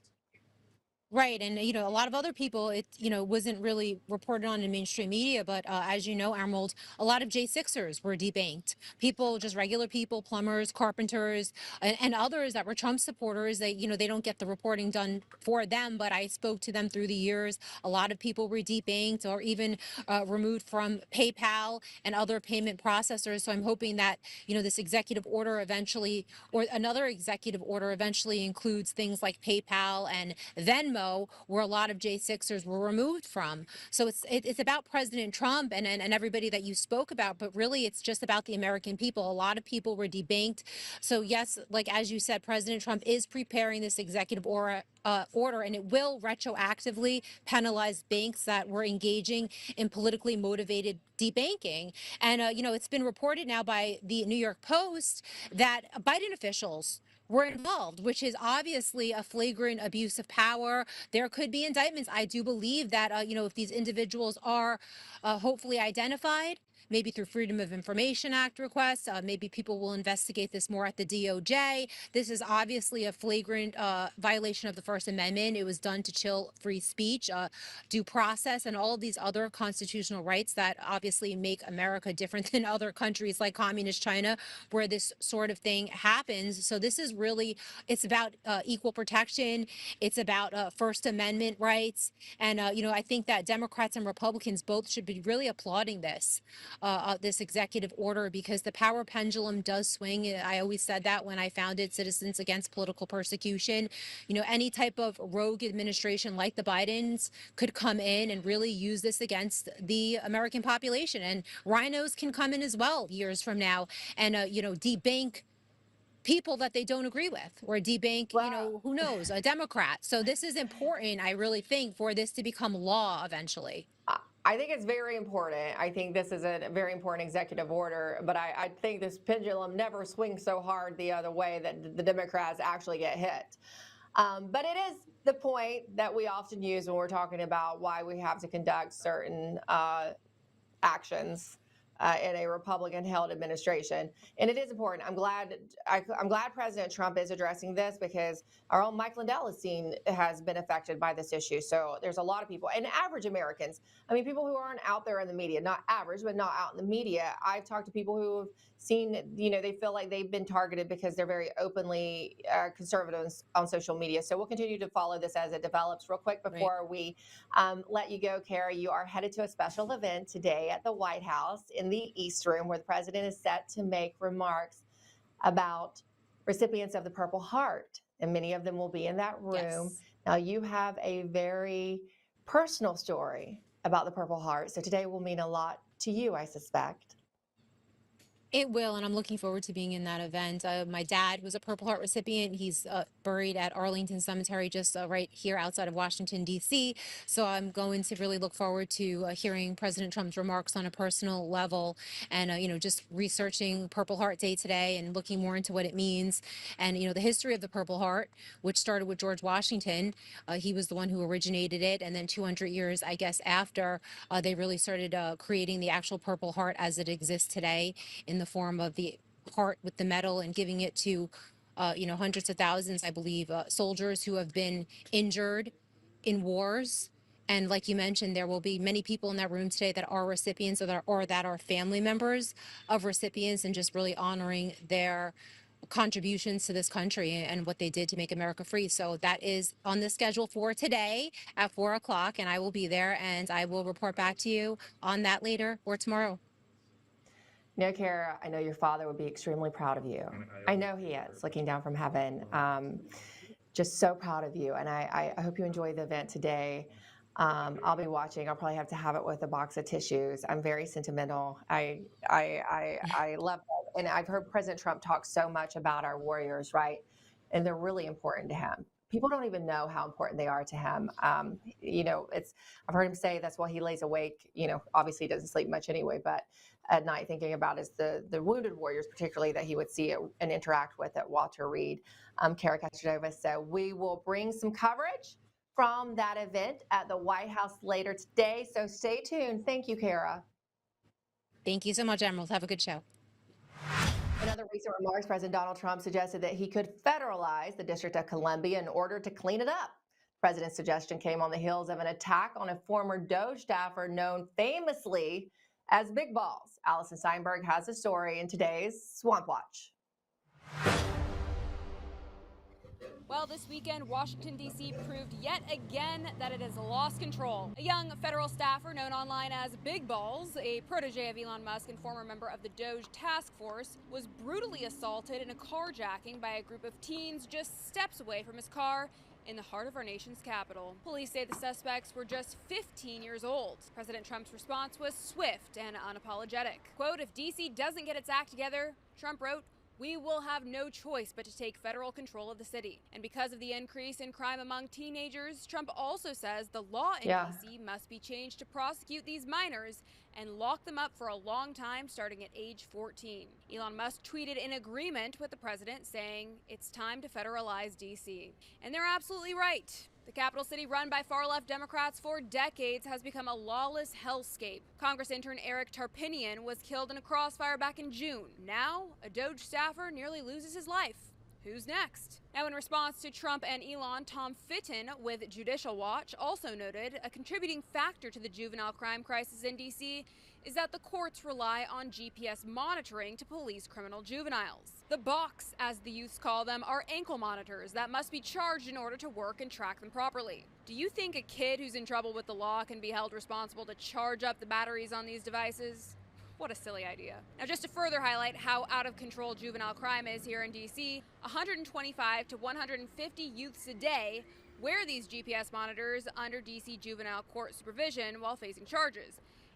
Right. And, you know, a lot of other people, it, you know, wasn't really reported on in mainstream media. But as you know, Emerald, a lot of J6ers were debanked. People, just regular people, plumbers, carpenters, and others that were Trump supporters, they, you know, they don't get the reporting done for them. But I spoke to them through the years. A lot of people were debanked or even removed from PayPal and other payment processors. So I'm hoping that, you know, this executive order eventually, or another executive order eventually includes things like PayPal and Venmo, where a lot of J6ers were removed from. So it's about President Trump and everybody that you spoke about, but really it's just about the American people. A lot of people were debanked. So yes, like as you said, President Trump is preparing this executive order, and it will retroactively penalize banks that were engaging in politically motivated debanking. And, you know, it's been reported now by the New York Post that Biden officials were involved, which is obviously a flagrant abuse of power. There could be indictments. I do believe that, you know, if these individuals are hopefully identified, maybe through Freedom of Information Act requests, maybe people will investigate this more at the DOJ. This is obviously a flagrant violation of the First Amendment. It was done to chill free speech, due process, and all of these other constitutional rights that obviously make America different than other countries like communist China, where this sort of thing happens. So this is really, it's about equal protection. It's about First Amendment rights. And, you know, I think that Democrats and Republicans both should be really applauding this. This executive order, because the power pendulum does swing. I always said that when I founded Citizens Against Political Persecution. You know, any type of rogue administration like the Bidens could come in and really use this against the American population. And rhinos can come in as well years from now and, you know, debank people that they don't agree with, or debank, you know, who knows, a Democrat. So this is important, I really think, for this to become law eventually. I think it's very important. I think this is a very important executive order, but I think this pendulum never swings so hard the other way that the Democrats actually get hit. But it is the point that we often use when we're talking about why we have to conduct certain actions in a Republican-held administration, and it is important. I'm glad President Trump is addressing this, because our own Mike Lindell has been affected by this issue. So there's a lot of people, and average Americans. I mean, people who aren't out there in the media, not average, but not out in the media. I've talked to people who have seen, you know, they feel like they've been targeted because they're very openly conservative on social media. So we'll continue to follow this as it develops. Real quick before we let you go, Kara, you are headed to a special event today at the White House in the East Room, where the president is set to make remarks about recipients of the Purple Heart, and many of them will be in that room. Yes. Now, you have a very personal story about the Purple Heart, so today will mean a lot to you, I suspect. It will, and I'm looking forward to being in that event. My dad was a Purple Heart recipient. He's buried at Arlington Cemetery, just right here outside of Washington, D.C. So I'm going to really look forward to hearing President Trump's remarks on a personal level, and you know, just researching Purple Heart Day today and looking more into what it means, and you know, the history of the Purple Heart, which started with George Washington. He was the one who originated it, and then 200 years, I guess, after they really started creating the actual Purple Heart as it exists today, in the form of the heart with the medal, and giving it to, you know, hundreds of thousands, I believe, soldiers who have been injured in wars. And like you mentioned, there will be many people in that room today that are recipients or that are family members of recipients, and just really honoring their contributions to this country and what they did to make America free. So that is on the schedule for today at 4 o'clock, and I will be there, and I will report back to you on that later or tomorrow. You know, Kara, I know your father would be extremely proud of you. I know he is, looking down from heaven. Just so proud of you, and I hope you enjoy the event today. I'll be watching. I'll probably have to have it with a box of tissues. I'm very sentimental. I love it, and I've heard President Trump talk so much about our warriors, right? And they're really important to him. People don't even know how important they are to him. You know, I've heard him say that's why he lays awake. You know, obviously he doesn't sleep much anyway, but at night thinking about is the wounded warriors, particularly that he would see and interact with at Walter Reed. Kara Kastranova. So we will bring some coverage from that event at the White House later today. So stay tuned. Thank you, Kara. Thank you so much, Emerald. Have a good show. In other recent remarks, President Donald Trump suggested that he could federalize the District of Columbia in order to clean it up. The president's suggestion came on the heels of an attack on a former DOJ staffer known famously as Big Balls. Allison Steinberg has the story in today's Swamp Watch. Well, this weekend, Washington, D.C. proved yet again that it has lost control. A young federal staffer known online as Big Balls, a protege of Elon Musk and former member of the DOJ task force, was brutally assaulted in a carjacking by a group of teens just steps away from his car in the heart of our nation's capital. Police say the suspects were just 15 years old. President Trump's response was swift and unapologetic. Quote, if D.C. doesn't get its act together, Trump wrote, we will have no choice but to take federal control of the city. And because of the increase in crime among teenagers, Trump also says the law in D.C. must be changed to prosecute these minors and lock them up for a long time starting at age 14. Elon Musk tweeted in agreement with the president saying it's time to federalize D.C. And they're absolutely right. The capital city, run by far-left Democrats for decades, has become a lawless hellscape. Congress intern Eric Tarpinian was killed in a crossfire back in June. Now, a DOJ staffer nearly loses his life. Who's next? Now, in response to Trump and Elon, Tom Fitton with Judicial Watch also noted a contributing factor to the juvenile crime crisis in D.C. is that the courts rely on GPS monitoring to police criminal juveniles. The box, as the youths call them, are ankle monitors that must be charged in order to work and track them properly. Do you think a kid who's in trouble with the law can be held responsible to charge up the batteries on these devices? What a silly idea. Now, just to further highlight how out of control juvenile crime is here in D.C., 125 to 150 youths a day wear these GPS monitors under D.C. juvenile court supervision while facing charges.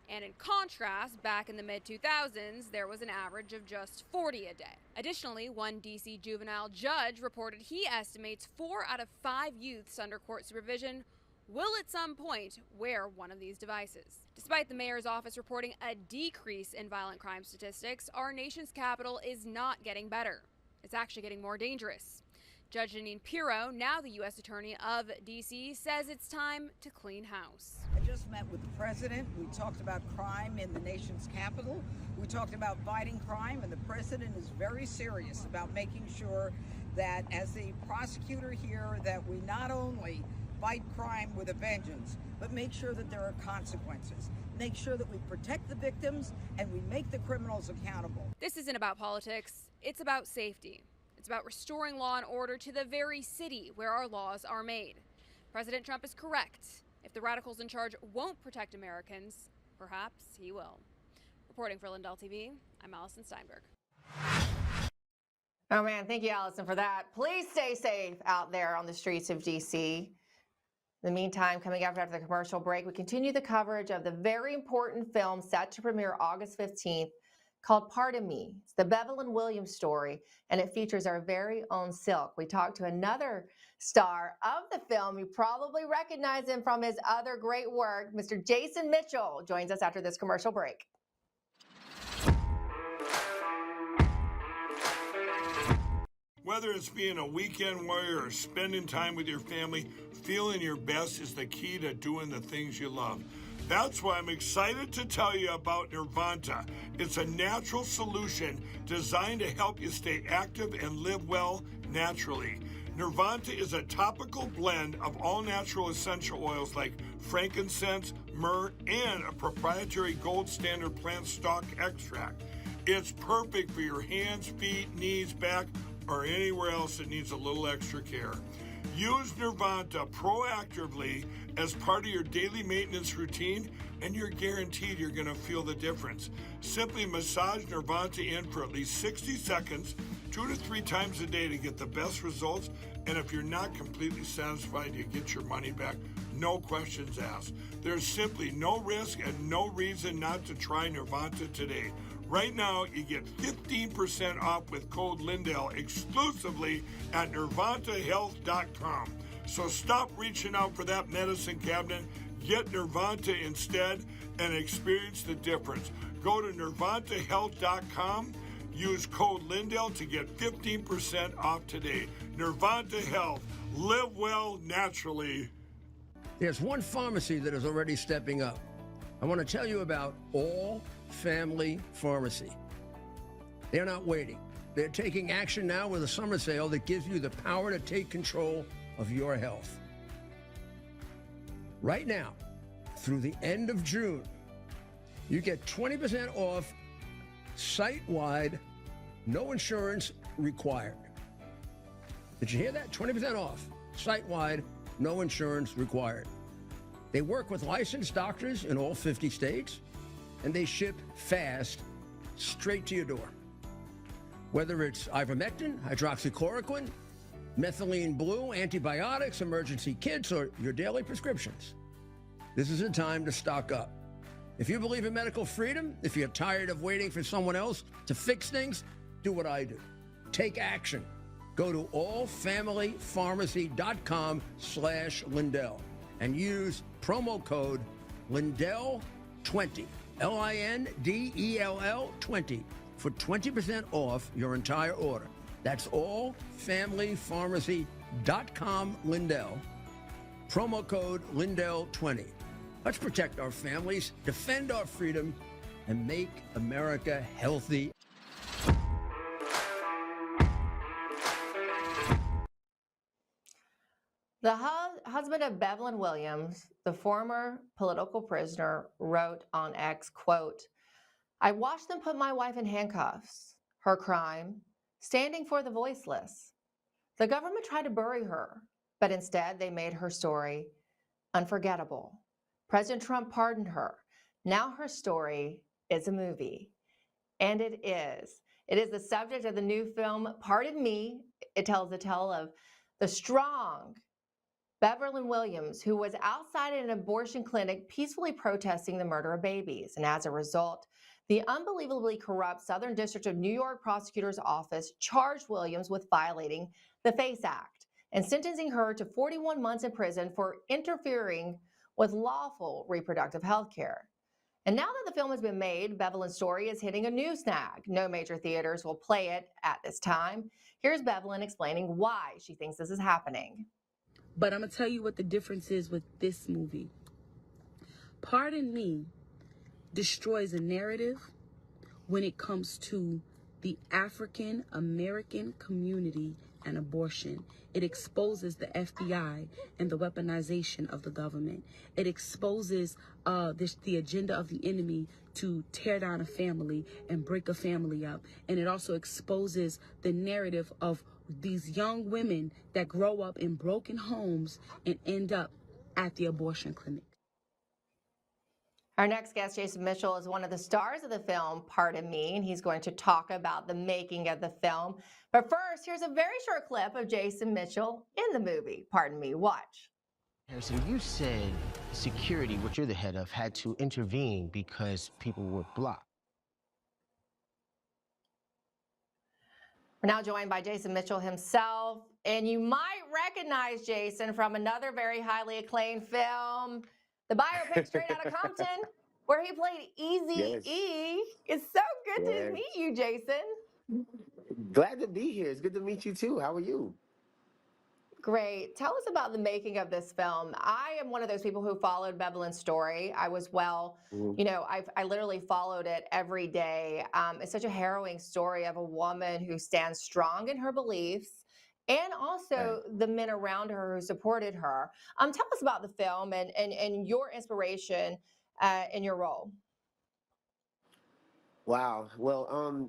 And in contrast, back in the mid-2000s, there was an average of just 40 a day. Additionally, one D.C. juvenile judge reported he estimates 4 out of 5 youths under court supervision will at some point wear one of these devices. Despite the mayor's office reporting a decrease in violent crime statistics, our nation's capital is not getting better. It's actually getting more dangerous. Judge Jeanine Pirro, now the U.S. Attorney of D.C., says it's time to clean house. I just met with the president. We talked about crime in the nation's capital. We talked about fighting crime, and the president is very serious about making sure that as the prosecutor here, that we not only fight crime with a vengeance, but make sure that there are consequences. Make sure that we protect the victims and we make the criminals accountable. This isn't about politics, it's about safety. It's about restoring law and order to the very city where our laws are made. President Trump is correct. If the radicals in charge won't protect Americans, perhaps he will. Reporting for Lindell TV, I'm Allison Steinberg. Oh man, thank you, Allison, for that. Please stay safe out there on the streets of D.C. In the meantime, coming up after the commercial break, we continue the coverage of the very important film set to premiere August 15th called Pardon Me. It's the Bevelyn Williams story, and it features our very own Silk. We talked to another star of the film. You probably recognize him from his other great work. Mr. Jason Mitchell joins us after this commercial break. Whether it's being a weekend warrior or spending time with your family, feeling your best is the key to doing the things you love. That's why I'm excited to tell you about Nirvanta. It's a natural solution designed to help you stay active and live well naturally. Nirvanta is a topical blend of all natural essential oils like frankincense, myrrh, and a proprietary gold standard plant stock extract. It's perfect for your hands, feet, knees, back, or anywhere else that needs a little extra care. Use Nirvanta proactively as part of your daily maintenance routine, and you're guaranteed you're going to feel the difference. Simply massage Nirvanta in for at least 60 seconds, 2 to 3 times a day to get the best results. And if you're not completely satisfied, you get your money back. No questions asked. There's simply no risk and no reason not to try Nirvanta today. Right now, you get 15% off with code Lindell exclusively at nirvantahealth.com. So stop reaching out for that medicine cabinet. Get Nirvanta instead and experience the difference. Go to nirvantahealth.com. Use code Lindell to get 15% off today. Nirvanta Health. Live well naturally. There's one pharmacy that is already stepping up. I want to tell you about All Family Pharmacy. They're not waiting. They're taking action now with a summer sale that gives you the power to take control of your health. Right now, through the end of June, you get 20% off site-wide, no insurance required. Did you hear that? 20% off, site-wide, no insurance required. They work with licensed doctors in all 50 states, and they ship fast, straight to your door. Whether it's ivermectin, hydroxychloroquine, methylene blue, antibiotics, emergency kits, or your daily prescriptions, this is a time to stock up. If you believe in medical freedom, if you're tired of waiting for someone else to fix things, do what I do. Take action. Go to allfamilypharmacy.com/Lindell and use promo code Lindell20, Lindell 20 for 20% off your entire order. That's allfamilypharmacy.com Lindell, promo code Lindell20. Let's protect our families, defend our freedom, and make America healthy. The husband of Bevelyn Williams, the former political prisoner, wrote on X, quote, "I watched them put my wife in handcuffs. Her crime, standing for the voiceless. The government tried to bury her, but instead they made her story unforgettable. President Trump pardoned her. Now her story is a movie." And it is. It is the subject of the new film, Pardon Me. It tells the tale of the strong Bevelyn Williams, who was outside an abortion clinic peacefully protesting the murder of babies. And as a result, the unbelievably corrupt Southern District of New York Prosecutor's Office charged Williams with violating the FACE Act and sentencing her to 41 months in prison for interfering with lawful reproductive health care. And now that the film has been made, Bevelyn's story is hitting a new snag. No major theaters will play it at this time. Here's Bevelyn explaining why she thinks this is happening. But I'm going to tell you what the difference is with this movie. Pardon Me destroys a narrative when it comes to the African American community and abortion. It exposes the FBI and the weaponization of the government. It exposes the agenda of the enemy to tear down a family and break a family up. And it also exposes the narrative of these young women that grow up in broken homes and end up at the abortion clinic. Our next guest, Jason Mitchell, is one of the stars of the film, Pardon Me, and he's going to talk about the making of the film. But first, here's a very short clip of Jason Mitchell in the movie, Pardon Me. Watch. Harrison, you said security, which you're the head of, had to intervene because people were blocked. We're now joined by Jason Mitchell himself, and you might recognize Jason from another very highly acclaimed film, the biopic Straight Outta Compton, where he played Eazy-E. It's so good to meet you, Jason. Glad to be here. It's good to meet you too. How are you? Great. Tell us about the making of this film. I am one of those people who followed Bevelyn's story. I was I literally followed it every day. It's such a harrowing story of a woman who stands strong in her beliefs and also the men around her who supported her. Tell us about the film and your inspiration in your role. Wow. Well,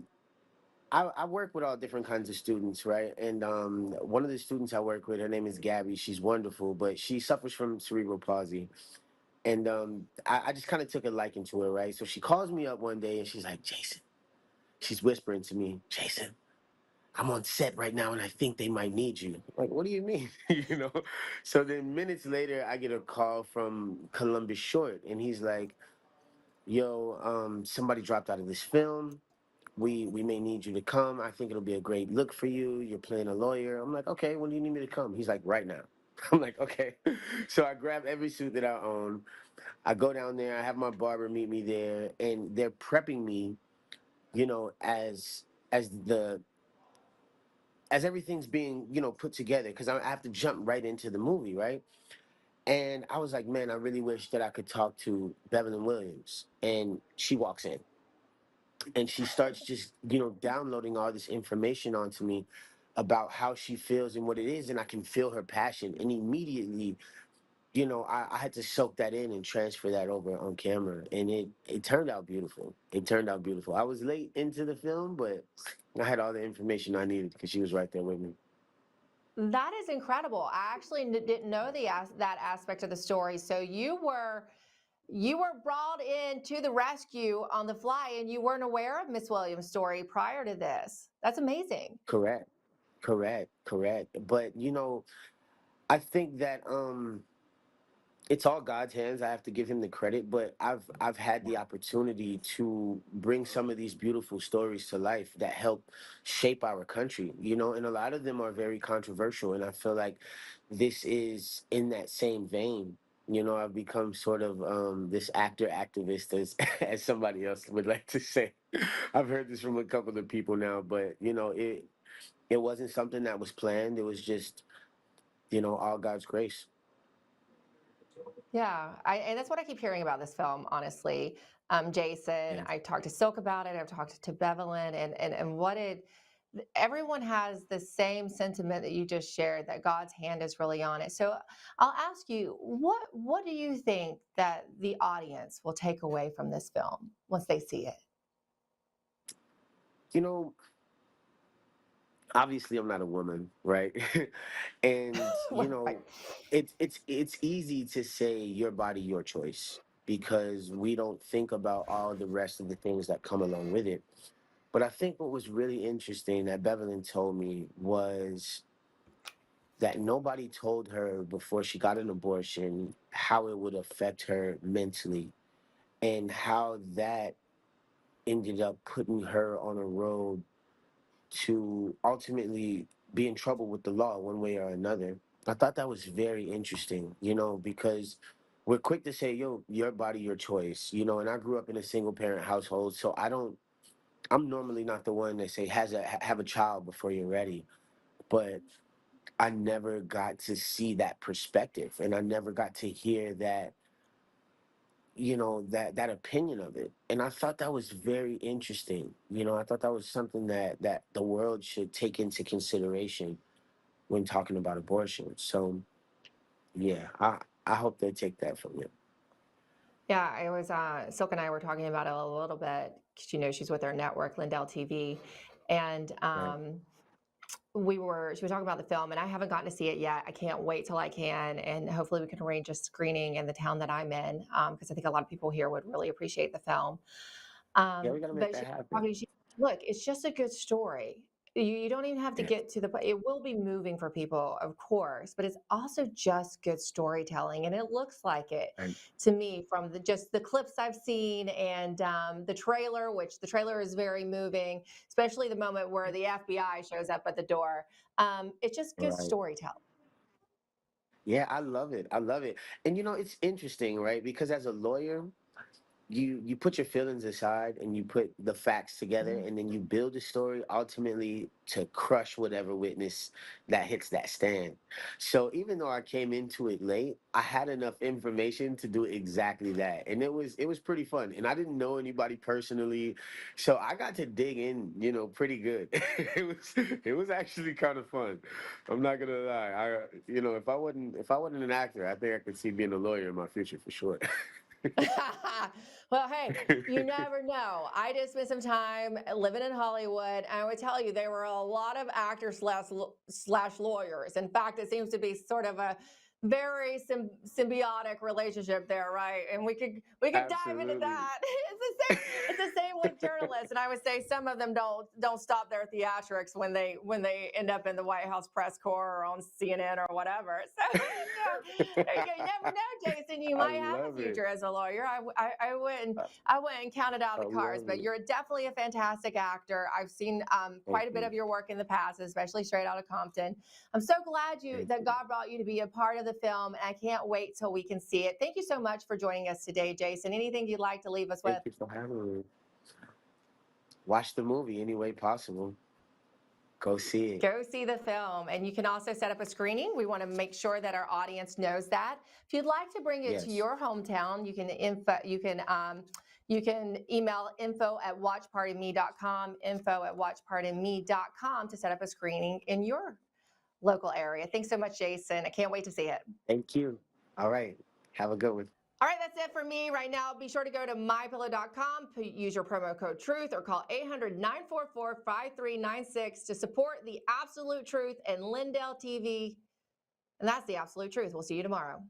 I work with all different kinds of students, right? And one of the students I work with, her name is Gabby. She's wonderful, but she suffers from cerebral palsy. And I just kind of took a liking to her, right? So she calls me up one day and she's like, Jason, she's whispering to me, Jason, I'm on set right now and I think they might need you. Like, what do you mean? You know? So then minutes later, I get a call from Columbus Short and he's like, yo, somebody dropped out of this film. We may need you to come. I think it'll be a great look for you. You're playing a lawyer. I'm like, okay, when do you need me to come? He's like, right now. I'm like, okay. So I grab every suit that I own. I go down there. I have my barber meet me there, and they're prepping me, you know, as the as everything's being, you know, put together because I have to jump right into the movie, right? And I was like, man, I really wish that I could talk to Beverly Williams. And she walks in and she starts just, you know, downloading all this information onto me about how she feels and what it is. And I can feel her passion. And immediately, you know, I had to soak that in and transfer that over on camera. And it turned out beautiful. It turned out beautiful. I was late into the film, but I had all the information I needed because she was right there with me. That is incredible. I actually didn't know that aspect of the story. So you were brought in to the rescue on the fly, and you weren't aware of Miss Williams' story prior to this. That's amazing. Correct. Correct. But, you know, I think that it's all God's hands. I have to give him the credit, but I've had the opportunity to bring some of these beautiful stories to life that help shape our country, you know, and a lot of them are very controversial. And I feel like this is in that same vein. You know, I've become sort of this actor activist, as as somebody else would like to say. I've heard this from a couple of people now, but you know, it wasn't something that was planned. It was just, you know, all God's grace. Yeah, and that's what I keep hearing about this film, honestly. Jason, Yeah. I talked to Silk about it. I've talked to Bevelyn, and what it. Everyone has the same sentiment that you just shared, that God's hand is really on it. So I'll ask you, what do you think that the audience will take away from this film once they see it? You know, obviously I'm not a woman, right? And you know, Right. it's easy to say your body, your choice because we don't think about all the rest of the things that come along with it. But I think what was really interesting that Bevelyn told me was that nobody told her before she got an abortion how it would affect her mentally and how that ended up putting her on a road to ultimately be in trouble with the law one way or another. I thought that was very interesting, you know, because we're quick to say, yo, your body, your choice, you know, and I grew up in a single parent household, so I'm normally not the one that say have a child before you're ready, but I never got to see that perspective and I never got to hear that, you know, that opinion of it. And I thought that was very interesting. You know, I thought that was something that the world should take into consideration when talking about abortion. So yeah, I hope they take that from you. Yeah, I was Silk and I were talking about it a little bit because you know she's with our network, Lindell TV, and Right. she was talking about the film, and I haven't gotten to see it yet. I can't wait till I can, and hopefully we can arrange a screening in the town that I'm in because I think a lot of people here would really appreciate the film. Yeah, we gotta make But that happen. look, it's just a good story. You don't even have to Yeah. get to the point. It will be moving for people, of course, but it's also just good storytelling, and it looks like it And to me from just the clips I've seen and the trailer, which the trailer is very moving, especially the moment where the FBI shows up at the door. It's just good right. storytelling. Yeah, I love it. I love it. And you know, it's interesting, right? Because as a lawyer, you put your feelings aside and you put the facts together Mhm. and then you build a story ultimately to crush whatever witness that hits that stand. So even though I came into it late, I had enough information to do exactly that. And it was pretty fun. And I didn't know anybody personally. So I got to dig in, you know, pretty good. It was actually kind of fun. I'm not gonna lie. You know, if I wasn't an actor, I think I could see being a lawyer in my future for sure. Well, hey, you never know. I did spend some time living in Hollywood, and I would tell you there were a lot of actors slash lawyers. In fact, it seems to be sort of a very symbiotic relationship there, right? And we could dive into that. It's the same with journalists, and I would say some of them don't stop their theatrics when they end up in the White House press corps or on CNN or whatever. So you never know, Jason. You might have a future as a lawyer. I wouldn't count it out of the cards, but you're definitely a fantastic actor. I've seen quite a bit of your work in the past, especially Straight Outta Compton. I'm so glad that God brought you to be a part of the film, and I can't wait till we can see it. Thank you so much for joining us today, Jason. Anything you'd like to leave us with? Thank you for having me. Watch the movie any way possible. Go see it. Go see the film, and you can also set up a screening. We want to make sure that our audience knows that. If you'd like to bring it to your hometown, you can email info@watchpartyme.com, info@watchpartyme.com to set up a screening in your local area. Thanks so much, Jason. I can't wait to see it. Thank you. All right. Have a good one. All right, that's it for me right now. Be sure to go to mypillow.com, use your promo code TRUTH, or call 800-944-5396 to support the Absolute Truth and Lindell TV. And that's the Absolute Truth. We'll see you tomorrow.